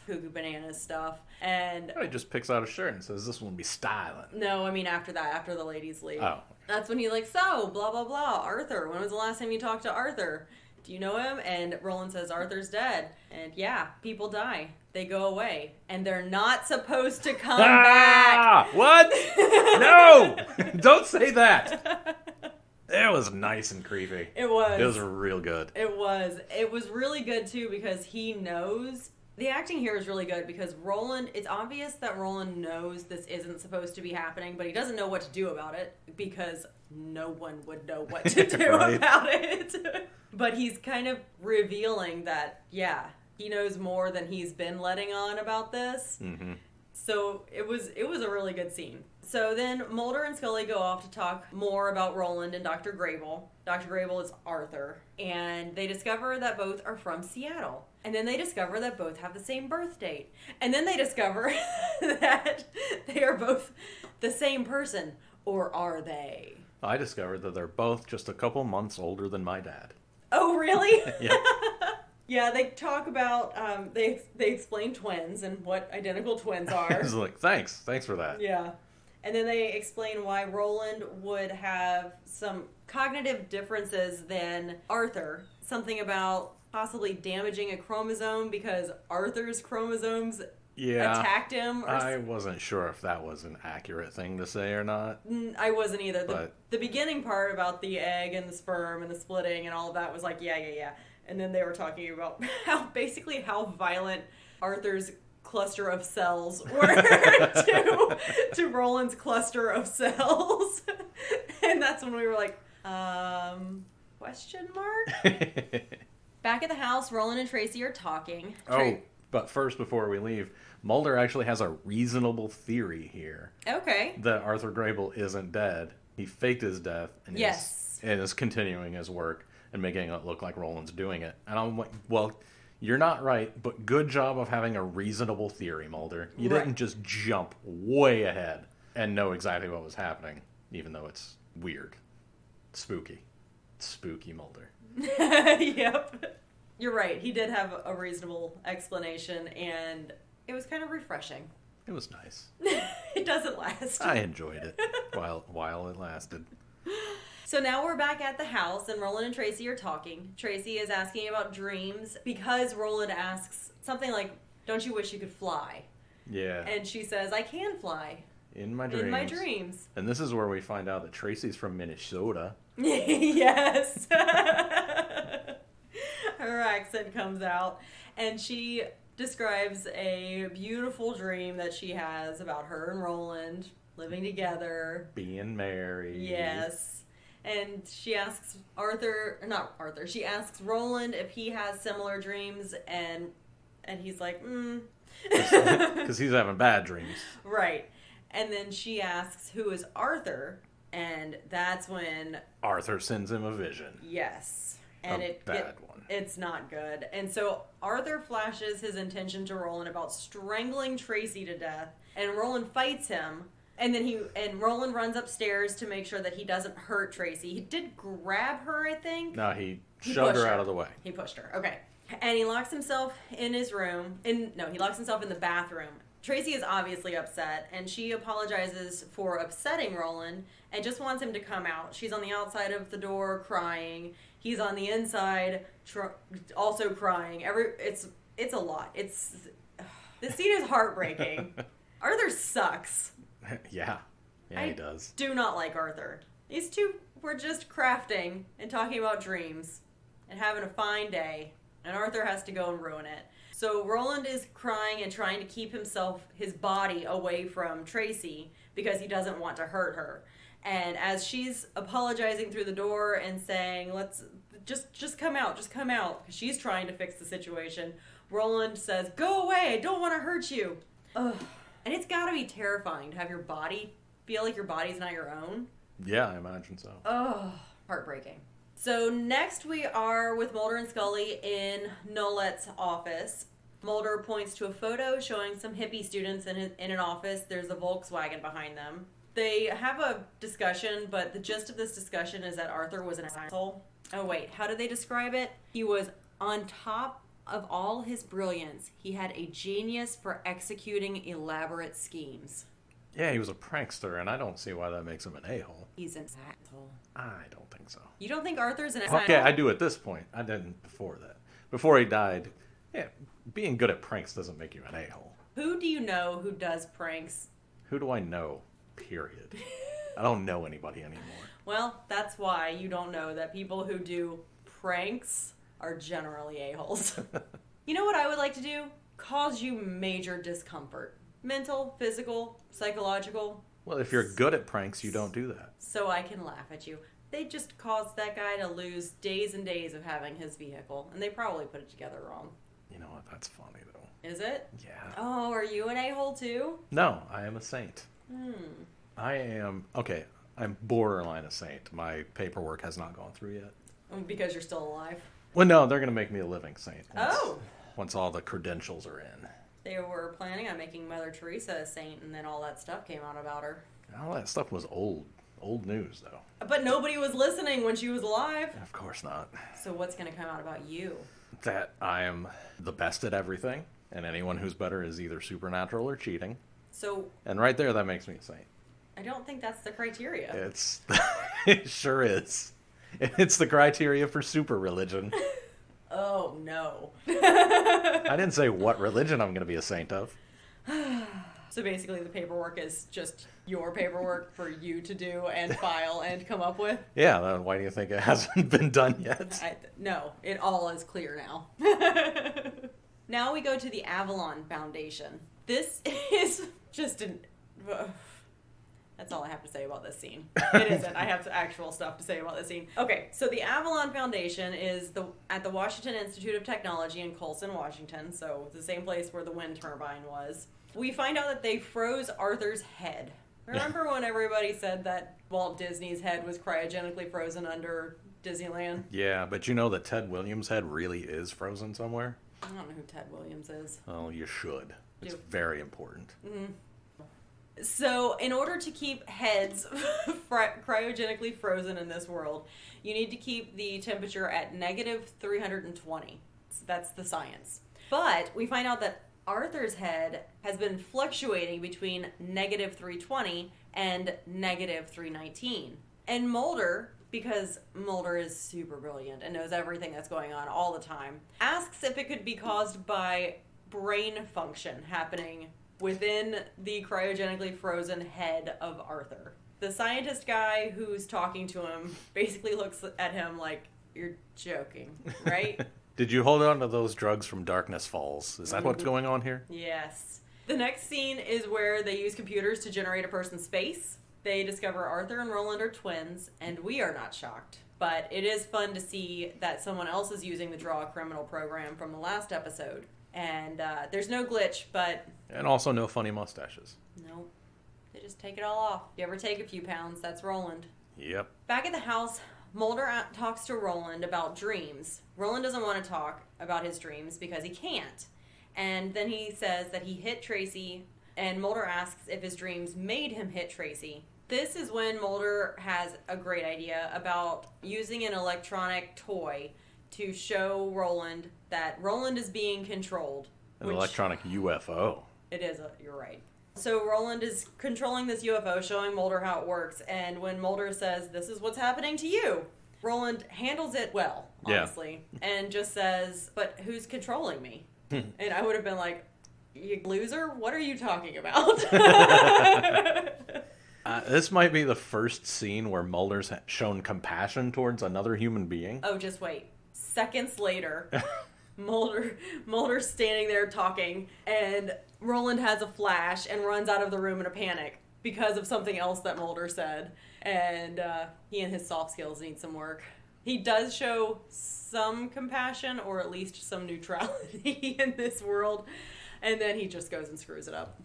cuckoo bananas stuff. And he just picks out a shirt and says, this one will be styling. No, I mean after that, after the ladies leave. Oh. That's when he's like, so, blah, blah, blah, Arthur. When was the last time you talked to Arthur? Do you know him? And Roland says, Arthur's dead. And yeah, people die. They go away. And they're not supposed to come back. What? No! Don't say that. It was nice and creepy. It was. It was real good. It was. It was really good, too, because he knows... The acting here is really good because it's obvious that Roland knows this isn't supposed to be happening, but he doesn't know what to do about it because no one would know what to do about it. But he's kind of revealing that, yeah, he knows more than he's been letting on about this. Mm-hmm. So it was a really good scene. So then Mulder and Scully go off to talk more about Roland and Dr. Grable. Dr. Grable is Arthur. And they discover that both are from Seattle. And then they discover that both have the same birth date. And then they discover that they are both the same person. Or are they? I discovered that they're both just a couple months older than my dad. Oh, really? Yep. Yeah, they talk about, they explain twins and what identical twins are. I was like, thanks for that. Yeah. And then they explain why Roland would have some cognitive differences than Arthur. Something about possibly damaging a chromosome because Arthur's chromosomes attacked him. I wasn't sure if that was an accurate thing to say or not. I wasn't either. The beginning part about the egg and the sperm and the splitting and all of that was like, yeah. And then they were talking about how violent Arthur's cluster of cells were to Roland's cluster of cells. And that's when we were like, question mark? Back at the house, Roland and Tracy are talking. But first, before we leave, Mulder actually has a reasonable theory here. Okay. That Arthur Grable isn't dead. He faked his death and is continuing his work and making it look like Roland's doing it. And I'm like, well, you're not right, but good job of having a reasonable theory, Mulder. You didn't just jump way ahead. and know exactly what was happening, even though it's weird. Spooky. Spooky Mulder. Yep. You're right. He did have a reasonable explanation, and it was kind of refreshing. It was nice. It doesn't last. I enjoyed it while it lasted. So now we're back at the house, and Roland and Tracy are talking. Tracy is asking about dreams because Roland asks something like, "Don't you wish you could fly?" Yeah. And she says, "I can fly." In my dreams. In my dreams. And this is where we find out that Tracy's from Minnesota. Yes. Her accent comes out, and she describes a beautiful dream that she has about her and Roland living together. Being married. Yes. And she asks she asks Roland if he has similar dreams, and he's like, Because he's having bad dreams. Right. And then she asks who is Arthur, and that's when Arthur sends him a vision. yes. And bad one. It's not good. And so Arthur flashes his intention to Roland about strangling Tracy to death, and Roland fights him. And then Roland runs upstairs to make sure that he doesn't hurt Tracy. He did grab her, I think. No, he shoved her pushed out of the way. He pushed her. Okay. And he locks himself in his room. He locks himself in the bathroom. Tracy is obviously upset, and she apologizes for upsetting Roland and just wants him to come out. She's on the outside of the door crying. He's on the inside also crying. It's a lot. This scene is heartbreaking. Arthur sucks. Yeah, he does. Do not like Arthur. These two were just crafting and talking about dreams and having a fine day, and Arthur has to go and ruin it. So Roland is crying and trying to keep his body away from Tracy because he doesn't want to hurt her. And as she's apologizing through the door and saying, "Let's just come out, because she's trying to fix the situation, Roland says, "Go away, I don't want to hurt you." Ugh. And it's got to be terrifying to have your body feel like your body's not your own. Yeah, I imagine so. Oh, heartbreaking. So next we are with Mulder and Scully in Nolet's office. Mulder points to a photo showing some hippie students in an office. There's a Volkswagen behind them. They have a discussion, but the gist of this discussion is that Arthur was an asshole. Oh wait, how did they describe it? He was on top of all his brilliance. He had a genius for executing elaborate schemes. Yeah, he was a prankster, and I don't see why that makes him an a-hole. He's an asshole. I don't think so. You don't think Arthur's an asshole? Okay, I do at this point. I didn't before that. Before he died, yeah, being good at pranks doesn't make you an a-hole. Who do you know who does pranks? Who do I know? Period. I don't know anybody anymore. Well, that's why you don't know that people who do pranks are generally a-holes. You know what I would like to do? Cause you major discomfort. Mental, physical, psychological. Well, if you're good at pranks, you don't do that. So I can laugh at you. They just caused that guy to lose days and days of having his vehicle, and they probably put it together wrong. You know what? That's funny, though. Is it? Yeah. Oh, are you an a-hole too? No, I am a saint. I am... Okay, I'm borderline a saint. My paperwork has not gone through yet. Because you're still alive. Well, no, they're going to make me a living saint. Oh! Once all the credentials are in. They were planning on making Mother Teresa a saint, and then all that stuff came out about her. All that stuff was old news, though. But nobody was listening when she was alive. Of course not. So what's going to come out about you? That I am the best at everything, and anyone who's better is either supernatural or cheating. So... And right there, that makes me a saint. I don't think that's the criteria. It sure is. It's the criteria for super religion. Oh, no. I didn't say what religion I'm going to be a saint of. So basically the paperwork is just your paperwork for you to do and file and come up with? Yeah, then why do you think it hasn't been done yet? No, it all is clear now. Now we go to the Avalon Foundation. This is just an... That's all I have to say about this scene. It isn't. I have actual stuff to say about this scene. Okay, so the Avalon Foundation is at the Washington Institute of Technology in Colson, Washington, so the same place where the wind turbine was. We find out that they froze Arthur's head. Remember when everybody said that Walt Disney's head was cryogenically frozen under Disneyland? Yeah, but you know that Ted Williams' head really is frozen somewhere? I don't know who Ted Williams is. Oh, you should. It's very important. Mm-hmm. So, in order to keep heads cryogenically frozen in this world, you need to keep the temperature at negative 320. So that's the science. But we find out that Arthur's head has been fluctuating between negative 320 and negative 319. And Mulder, because Mulder is super brilliant and knows everything that's going on all the time, asks if it could be caused by brain function happening within the cryogenically frozen head of Arthur. The scientist guy who's talking to him basically looks at him like, you're joking, right? Did you hold on to those drugs from Darkness Falls? Is that what's going on here? Yes. The next scene is where they use computers to generate a person's face. They discover Arthur and Roland are twins, and we are not shocked. But it is fun to see that someone else is using the Draw a Criminal program from the last episode. And there's no glitch, but... And also no funny mustaches. No. They just take it all off. If you ever take a few pounds, that's Roland. Yep. Back at the house, Mulder talks to Roland about dreams. Roland doesn't want to talk about his dreams because he can't. And then he says that he hit Tracy, and Mulder asks if his dreams made him hit Tracy. This is when Mulder has a great idea about using an electronic toy to show Roland that Roland is being controlled. An electronic UFO. It is, you're right. So Roland is controlling this UFO, showing Mulder how it works, and when Mulder says, this is what's happening to you, Roland handles it well, honestly, and just says, but who's controlling me? And I would have been like, you loser, what are you talking about? This might be the first scene where Mulder's shown compassion towards another human being. Oh, just wait. Seconds later, Mulder's standing there talking, and Roland has a flash and runs out of the room in a panic because of something else that Mulder said. And he and his soft skills need some work. He does show some compassion, or at least some neutrality in this world, and then he just goes and screws it up.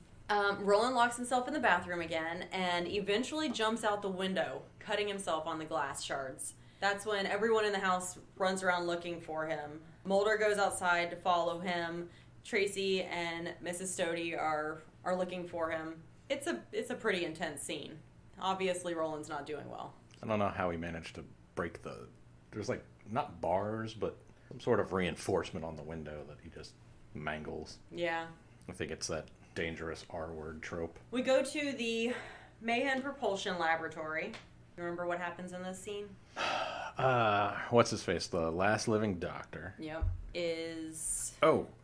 Roland locks himself in the bathroom again and eventually jumps out the window, cutting himself on the glass shards. That's when everyone in the house runs around looking for him. Mulder goes outside to follow him. Tracy and Mrs. Stody are looking for him. It's a pretty intense scene. Obviously, Roland's not doing well. I don't know how he managed to break there's like, not bars, but some sort of reinforcement on the window that he just mangles. Yeah. I think it's that dangerous R-word trope. We go to the Mayhem Propulsion Laboratory. You remember what happens in this scene? What's his face? The last living doctor. Yep.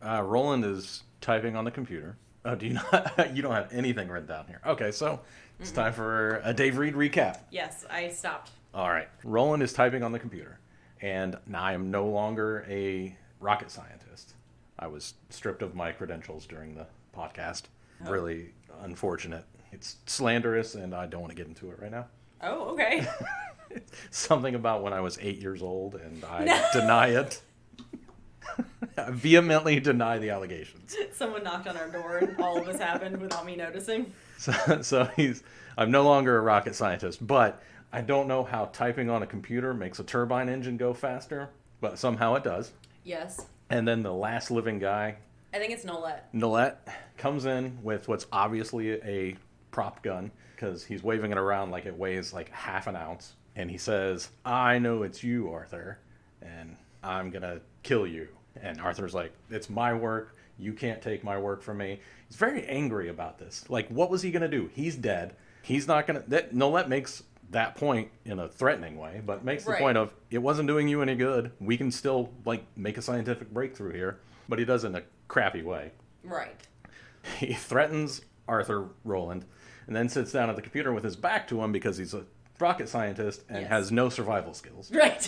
Roland is typing on the computer. Oh, do you not? You don't have anything written down here. Okay, so it's time for a Dave Reed recap. Yes, I stopped. All right. Roland is typing on the computer, and now I am no longer a rocket scientist. I was stripped of my credentials during the podcast. Oh. Really unfortunate. It's slanderous, and I don't want to get into it right now. Oh, okay. Something about when I was 8 years old, and I deny it. I vehemently deny the allegations. Someone knocked on our door, and all of this happened without me noticing. So I'm no longer a rocket scientist, but I don't know how typing on a computer makes a turbine engine go faster, but somehow it does. Yes. And then the last living guy, I think it's Nolette. Nolette comes in with what's obviously a prop gun, because he's waving it around like it weighs like half an ounce. And he says, I know it's you, Arthur, and I'm going to kill you. And Arthur's like, it's my work. You can't take my work from me. He's very angry about this. Like, what was he going to do? He's dead. He's not going to... Nolette makes that point in a threatening way, but makes the point of, it wasn't doing you any good. We can still, like, make a scientific breakthrough here. But he does it in a crappy way. Right. He threatens Arthur Roland, and then sits down at the computer with his back to him because he's a rocket scientist and has no survival skills. Right.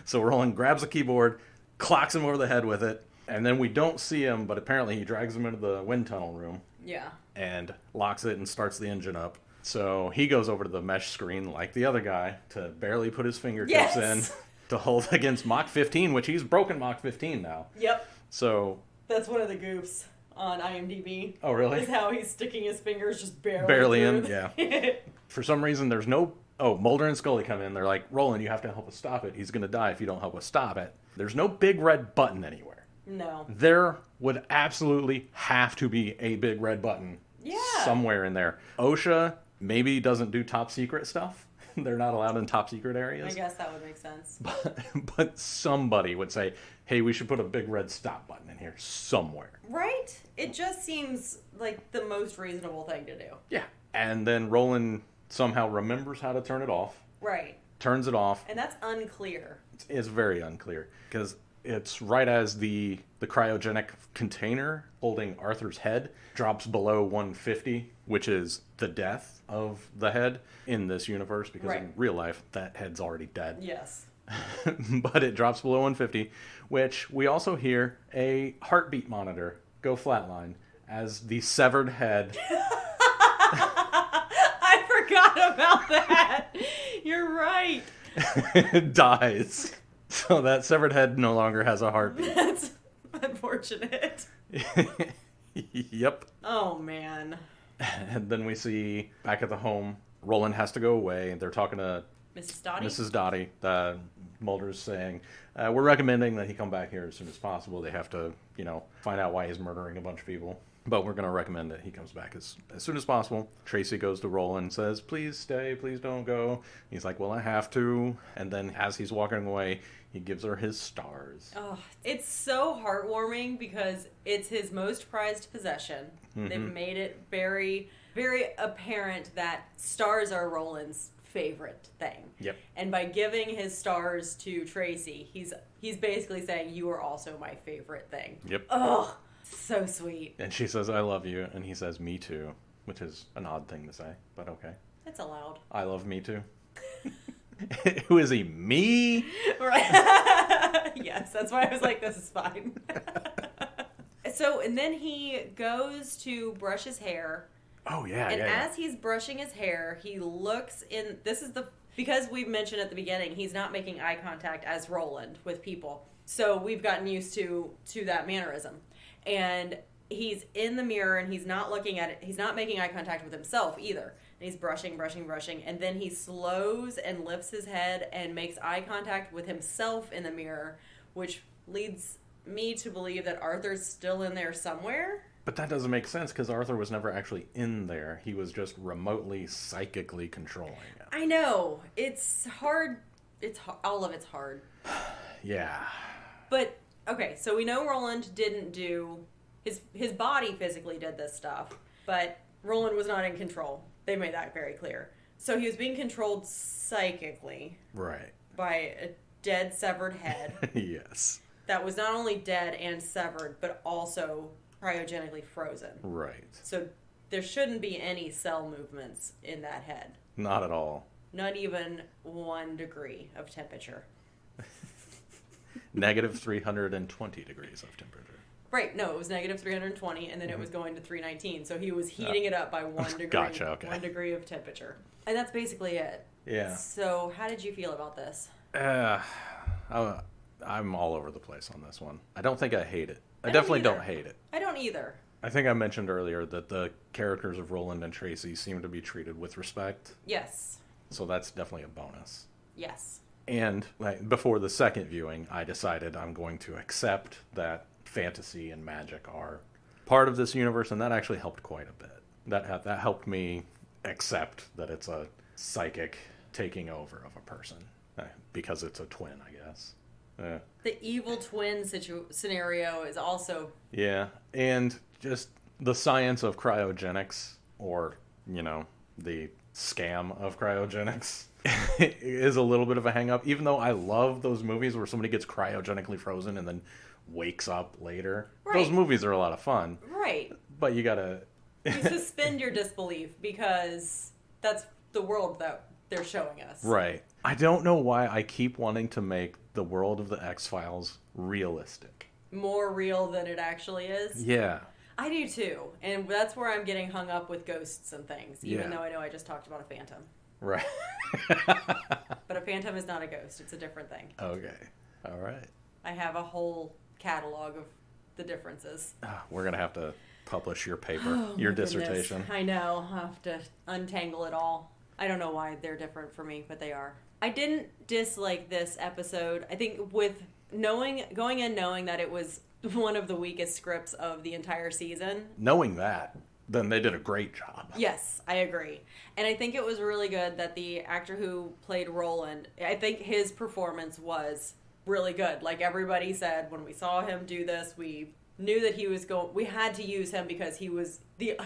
So Roland grabs a keyboard, clocks him over the head with it, and then we don't see him, but apparently he drags him into the wind tunnel room. Yeah. And locks it and starts the engine up. So he goes over to the mesh screen like the other guy to barely put his fingertips in to hold against Mach 15, which he's broken Mach 15 now. Yep. So... That's one of the goofs on IMDb. Oh, really? Is how he's sticking his fingers just barely in, yeah. For some reason, there's no... Oh, Mulder and Scully come in. They're like, Roland, you have to help us stop it. He's going to die if you don't help us stop it. There's no big red button anywhere. No. There would absolutely have to be a big red button somewhere in there. OSHA maybe doesn't do top secret stuff. They're not allowed in top secret areas. I guess that would make sense. But somebody would say, hey, we should put a big red stop button in here somewhere. Right? It just seems like the most reasonable thing to do. Yeah. And then Roland somehow remembers how to turn it off. Right. Turns it off. And that's unclear. It's very unclear because it's right as the cryogenic container holding Arthur's head drops below 150, which is the death of the head in this universe, because in real life that head's already dead. Yes. But it drops below 150, which we also hear a heartbeat monitor go flatline as the severed head I forgot about that. You're right. dies. So that severed head no longer has a heartbeat. That's unfortunate. Yep. Oh, man. And then we see back at the home, Roland has to go away. They're talking to Mrs. Dottie? Mrs. Dottie. Mulder's saying, we're recommending that he come back here as soon as possible. They have to, find out why he's murdering a bunch of people. But we're going to recommend that he comes back as soon as possible. Tracy goes to Roland and says, please stay, please don't go. He's like, well, I have to. And then as he's walking away, he gives her his stars. Oh, it's so heartwarming because it's his most prized possession. Mm-hmm. They've made it very, very apparent that stars are Roland's favorite thing. Yep. And by giving his stars to Tracy, he's basically saying, you are also my favorite thing. Yep. Oh, so sweet. And she says, I love you. And he says, me too, which is an odd thing to say, but okay. It's allowed. I love me too. Who is he? Me? Right. Yes, that's why I was like, this is fine. So, and then he goes to brush his hair. Oh, yeah, and as he's brushing his hair, he looks in, because we've mentioned at the beginning, he's not making eye contact as Roland with people. So we've gotten used to that mannerism. And he's in the mirror and he's not looking at it. He's not making eye contact with himself either. And he's brushing. And then he slows and lifts his head and makes eye contact with himself in the mirror, which leads me to believe that Arthur's still in there somewhere. But that doesn't make sense because Arthur was never actually in there. He was just remotely, psychically controlling it. I know. It's hard. All of it's hard. Yeah. But, okay, so we know Roland didn't do... His body physically did this stuff, but Roland was not in control. They made that very clear. So he was being controlled psychically. Right. By a dead, severed head. Yes. That was not only dead and severed, but also cryogenically frozen. Right. So there shouldn't be any cell movements in that head. Not at all. Not even 1 degree of temperature. Negative 320 degrees of temperature. Right, no, it was negative 320, and then it was going to 319. So he was heating it up by 1 degree. Gotcha, okay. 1 degree of temperature. And that's basically it. Yeah. So how did you feel about this? I'm all over the place on this one. I don't think I hate it. I definitely don't hate it. I don't either. I think I mentioned earlier that the characters of Roland and Tracy seem to be treated with respect. Yes. So that's definitely a bonus. Yes. And before the second viewing, I decided I'm going to accept that fantasy and magic are part of this universe, and that actually helped quite a bit. That helped me accept that it's a psychic taking over of a person, because it's a twin, I guess. The evil twin scenario is also... Yeah, and just the science of cryogenics, or, the scam of cryogenics, is a little bit of a hang-up, even though I love those movies where somebody gets cryogenically frozen and then wakes up later. Right. Those movies are a lot of fun. Right. But you gotta... you suspend your disbelief because that's the world that they're showing us. Right. I don't know why I keep wanting to make the world of the X-Files realistic. More real than it actually is? Yeah. I do too. And that's where I'm getting hung up with ghosts and things, even though I know I just talked about a phantom. Right. But a phantom is not a ghost. It's a different thing. Okay. All right. I have a whole catalog of the differences. We're going to have to publish your paper, your dissertation. Goodness. I know. I'll have to untangle it all. I don't know why they're different for me, but they are. I didn't dislike this episode. I think with going in knowing that it was one of the weakest scripts of the entire season. Knowing that. then they did a great job. Yes, I agree. And I think it was really good that the actor who played Roland, I think his performance was really good. Like everybody said, when we saw him do this, we knew that he was we had to use him because he was the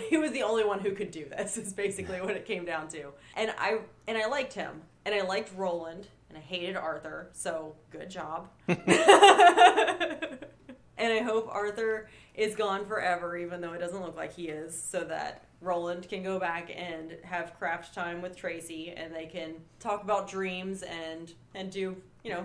only one who could do this, is basically what it came down to. And I liked him. And I liked Roland. And I hated Arthur. So good job. And I hope Arthur is gone forever, even though it doesn't look like he is, so that Roland can go back and have craft time with Tracy, and they can talk about dreams and do,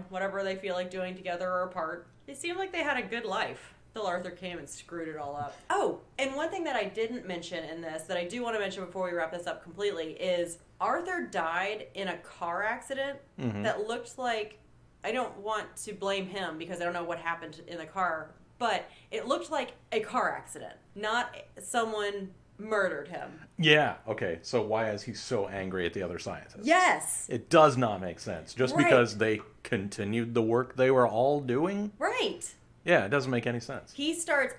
whatever they feel like doing together or apart. They seemed like they had a good life till Arthur came and screwed it all up. Oh, and one thing that I didn't mention in this, that I do want to mention before we wrap this up completely, is Arthur died in a car accident that looked like, I don't want to blame him because I don't know what happened in the car, but it looked like a car accident, not someone murdered him. Yeah, okay. So why is he so angry at the other scientists? Yes. It does not make sense. Just because they continued the work they were all doing? Right. Yeah, it doesn't make any sense. He starts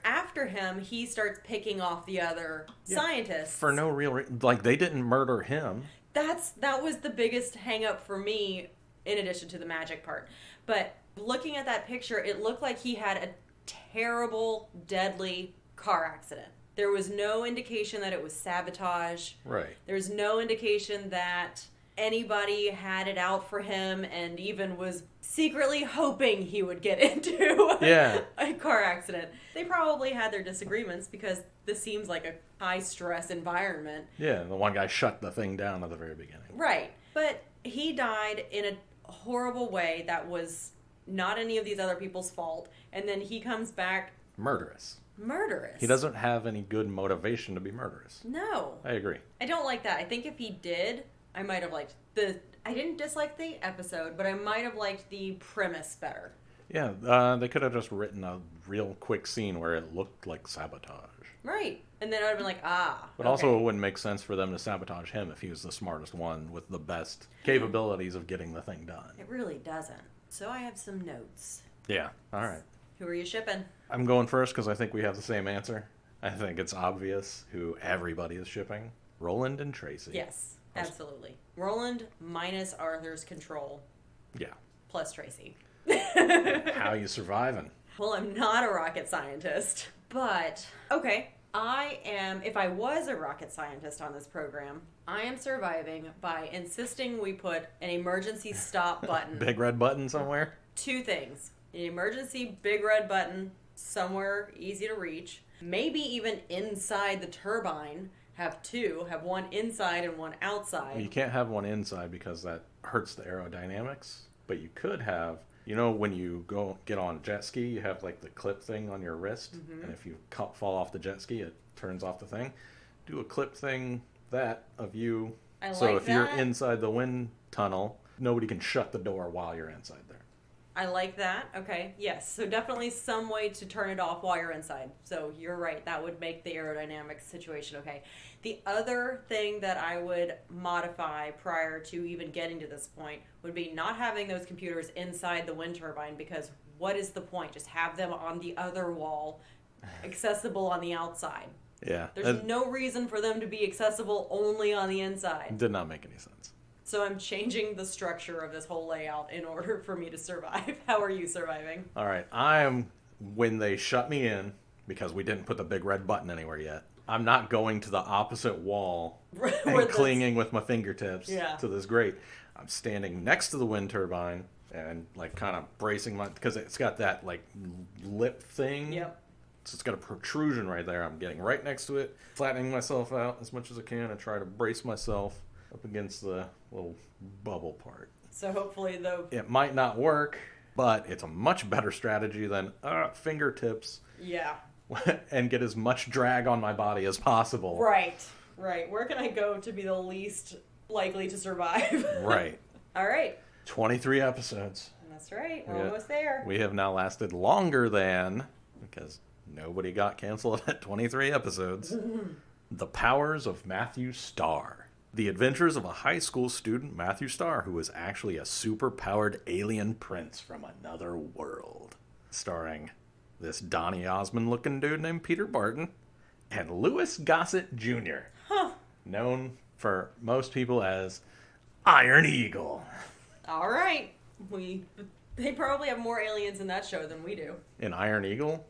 picking off the other scientists. For no real reason. Like, they didn't murder him. That was the biggest hang up for me, in addition to the magic part. But looking at that picture, it looked like he had a terrible, deadly car accident. There was no indication that it was sabotage. Right. There's no indication that anybody had it out for him and even was secretly hoping he would get into a car accident. They probably had their disagreements because this seems like a high-stress environment. Yeah, the one guy shut the thing down at the very beginning. Right. But he died in a horrible way that was not any of these other people's fault. And then he comes back... Murderous. Murderous. He doesn't have any good motivation to be murderous. No. I agree. I don't like that. I think if he did, I might have liked I didn't dislike the episode, but I might have liked the premise better. Yeah, they could have just written a real quick scene where it looked like sabotage. Right. And then I would have been like, But also it wouldn't make sense for them to sabotage him if he was the smartest one with the best capabilities of getting the thing done. It really doesn't. So I have some notes. Yeah, all right. Who are you shipping? I'm going first because I think we have the same answer. I think it's obvious who everybody is shipping. Roland and Tracy. Yes, absolutely. Roland minus Arthur's control. Yeah. Plus Tracy. How are you surviving? Well, I'm not a rocket scientist, but okay. If I was a rocket scientist on this program, I am surviving by insisting we put an emergency stop button. Big red button somewhere? Two things. An emergency big red button somewhere easy to reach. Maybe even inside the turbine. Have two. Have one inside and one outside. Well, you can't have one inside because that hurts the aerodynamics. But you could have... when you go get on a jet ski, you have like the clip thing on your wrist, and if you fall off the jet ski, it turns off the thing. Do a clip thing of you. So if you're inside the wind tunnel, nobody can shut the door while you're inside there. I like that. Okay. Yes. So definitely some way to turn it off while you're inside. So you're right. That would make the aerodynamics situation okay. The other thing that I would modify prior to even getting to this point would be not having those computers inside the wind turbine, because what is the point? Just have them on the other wall, accessible on the outside. Yeah. There's no reason for them to be accessible only on the inside. Did not make any sense. So I'm changing the structure of this whole layout in order for me to survive. How are you surviving? All right. When they shut me in, because we didn't put the big red button anywhere yet, I'm not going to the opposite wall and clinging with my fingertips to this grate. I'm standing next to the wind turbine and like kind of bracing because it's got that like lip thing. Yep. So it's got a protrusion right there. I'm getting right next to it, flattening myself out as much as I can and try to brace myself up against the little bubble part. So hopefully it might not work, but it's a much better strategy than fingertips. Yeah. And get as much drag on my body as possible. Right. Where can I go to be the least likely to survive? Right. All right. 23 episodes. That's right. We're almost there. We have now lasted longer than, because nobody got canceled at 23 episodes, The Powers of Matthew Starr. The adventures of a high school student, Matthew Starr, who is actually a super-powered alien prince from another world. Starring this Donny Osmond-looking dude named Peter Barton, and Louis Gossett Jr., known for most people as Iron Eagle. All right. They probably have more aliens in that show than we do. In Iron Eagle?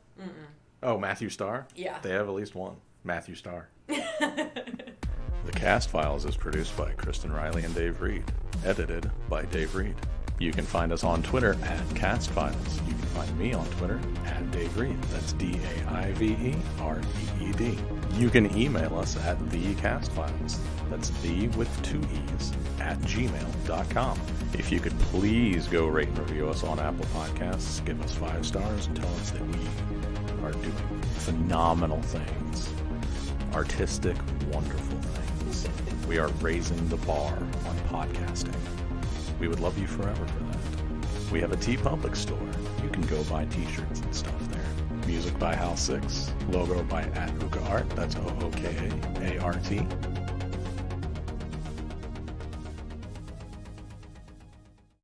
Oh, Matthew Starr? Yeah. They have at least one. Matthew Starr. The Cast Files is produced by Kristen Riley and Dave Reed. Edited by Dave Reed. You can find us on Twitter at Cast Files. You can find me on Twitter at Dave Reed. That's DAIVEREED. You can email us at thecastfiles. That's the with 2 E's at gmail.com. If you could please go rate and review us on Apple Podcasts, give us 5 stars, and tell us that we are doing phenomenal things. Artistic, wonderful things. We are raising the bar on podcasting. We would love you forever for that. We have a TeePublic store. You can go buy t-shirts and stuff there. Music by House 6. Logo by @OokaArt. That's OOKAART.